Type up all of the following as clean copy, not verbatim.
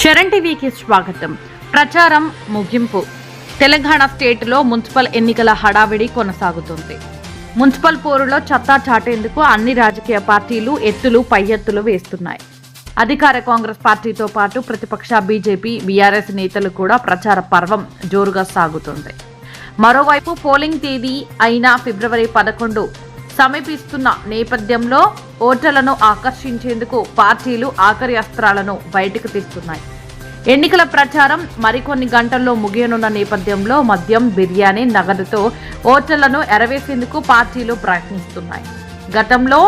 చరణ్ టీవీకి స్వాగతం. ప్రచారం ముగింపు. తెలంగాణ స్టేట్లో మున్సిపల్ ఎన్నికల హడావిడి కొనసాగుతుంది. మున్సిపల్ పోరులో చత్తా చాటేందుకు అన్ని రాజకీయ పార్టీలు ఎత్తులు పై ఎత్తులు వేస్తున్నాయి. అధికార కాంగ్రెస్ పార్టీతో పాటు ప్రతిపక్ష బీజేపీ, బీఆర్ఎస్ నేతలు కూడా ప్రచార పర్వం జోరుగా సాగుతుంది. మరోవైపు పోలింగ్ తేదీ అయిన ఫిబ్రవరి 11 సమీపిస్తున్న నేపథ్యంలో ఓటర్లను ఆకర్షించేందుకు పార్టీలు ఆఖరి అస్త్రాలను బయటకు తీస్తున్నాయి. ఎన్నికల ప్రచారం మరికొన్ని గంటల్లో ముగియనున్న నేపథ్యంలో మద్యం, బిర్యానీ, నగదుతో ఓటర్లను ఎరవేసేందుకు పార్టీలు ప్రయత్నిస్తున్నాయి. గతంలో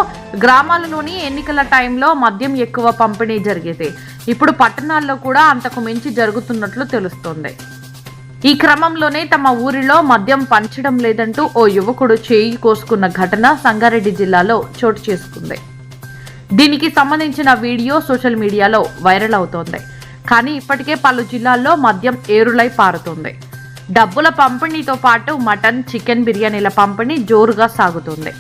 గ్రామాలలోని ఎన్నికల టైంలో మద్యం ఎక్కువ పంపిణీ జరిగేది. ఇప్పుడు పట్టణాల్లో కూడా అంతకు మించి జరుగుతున్నట్లు తెలుస్తోంది. ఈ క్రమంలోనే తమ ఊరిలో మద్యం పంచడం లేదంటూ ఓ యువకుడు చేయి కోసుకున్న ఘటన సంగారెడ్డి జిల్లాలో చోటు చేసుకుంది. దీనికి సంబంధించిన వీడియో సోషల్ మీడియాలో వైరల్ అవుతోంది. కానీ ఇప్పటికే పలు జిల్లాల్లో మద్యం ఏరులై పారుతోంది. డబ్బుల పంపిణీతో పాటు మటన్, చికెన్, బిర్యానీల పంపిణీ జోరుగా సాగుతోంది.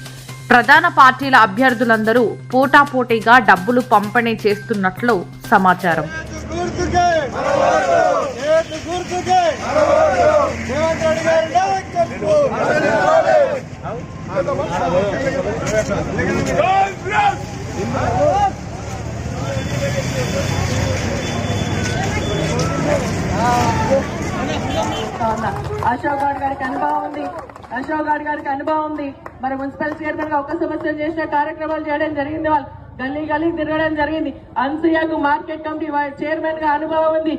ప్రధాన పార్టీల అభ్యర్థులందరూ పోటాపోటీగా డబ్బులు పంపిణీ చేస్తున్నట్లు సమాచారం. అశోక్ గౌడ్ గారికి అనుభవం ఉంది. మరి మున్సిపల్ చైర్మన్ గా ఒక్క సంవత్సరం చేసిన కార్యక్రమాలు చేయడం జరిగింది. వాళ్ళు గల్లీ తిరగడం జరిగింది. అన్సూయకు మార్కెట్ కమిటీ చైర్మన్ గా అనుభవం ఉంది.